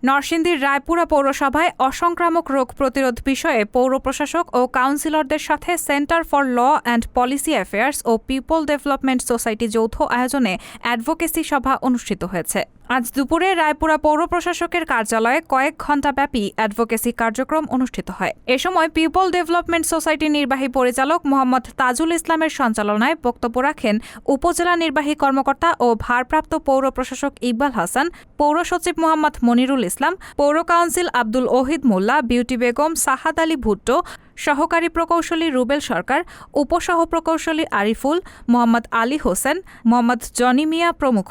নরসিংদীর রায়পুরা পৌরসভায় অসংক্রামক রোগ প্রতিরোধ বিষয়ে পৌর প্রশাসক ও কাউন্সিলরদের সাথে centre for law and policy affairs ও পিপল ডেভেলপমেন্ট সোসাইটি যৌথ আয়োজনে অ্যাডভোকেসি সভা অনুষ্ঠিত হয়েছে। আজ দুপুরে রায়পুরা পৌর প্রশাসকের কার্যালয়ে কয়েক ঘণ্টাব্যাপী অ্যাডভোকেসি কার্যক্রম অনুষ্ঠিত হয়। এ সময় পিপল ডেভেলপমেন্ট সোসাইটির নির্বাহী পরিচালক মোহাম্মদ তাজুল ইসলামের সঞ্চালনায় বক্তব্য রাখেন উপজেলা নির্বাহী কর্মকর্তা ও ভারপ্রাপ্ত পৌর প্রশাসক ইকবাল হাসান, পৌর সচিব মোহাম্মদ মনিরুল ইসলাম, পৌর কাউন্সিল আব্দুল ওহিদ মোল্লা, বিউটি বেগম, সাহাদ আলী ভুট্টো, সহকারী প্রকৌশলী রুবেল সরকার, উপসহ প্রকৌশলী আরিফুল, মোহাম্মদ আলী হোসেন, মোহাম্মদ জনি মিয়া প্রমুখ।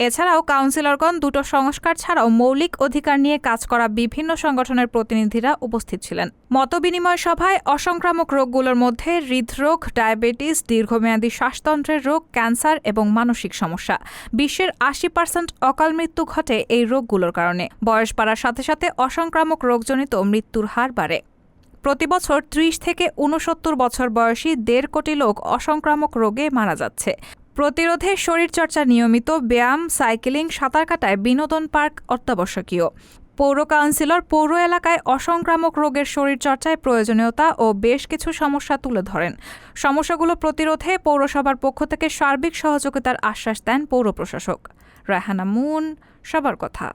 এছাড়াও কাউন্সিলরগণ দুটো সংস্কার ছাড়াও মৌলিক অধিকার নিয়ে কাজ করা বিভিন্ন সংগঠনের প্রতিনিধিরা উপস্থিত ছিলেন। মতবিনিময় সভায় অসংক্রামক রোগগুলোর মধ্যে হৃদরোগ, ডায়াবেটিস, দীর্ঘমেয়াদী শ্বাসতন্ত্রের রোগ, ক্যান্সার এবং মানসিক সমস্যা। বিশ্বের 80% অকাল মৃত্যু ঘটে এই রোগগুলোর কারণে। বয়স বাড়ার সাথে সাথে অসংক্রামক রোগজনিত মৃত্যুর হার বাড়ে। প্রতিবছর 30 থেকে 69 বছর বয়সী 1.5 কোটি লোক অসংক্রামক রোগে মারা যাচ্ছে। প্রতিরোধে শরীরচর্চা, নিয়মিত ব্যায়াম, সাইকেলিং, সাঁতার কাটায় বিনোদন পার্ক অত্যাবশ্যকীয়। পৌর কাউন্সিলর পৌর এলাকায় অসংক্রামক রোগের শরীরচর্চায় প্রয়োজনীয়তা ও বেশ কিছু সমস্যা তুলে ধরেন। সমস্যাগুলো প্রতিরোধে পৌরসভার পক্ষ থেকে সার্বিক সহযোগিতার আশ্বাস দেন পৌর প্রশাসক। রায়হানা মুন, সবার কথা।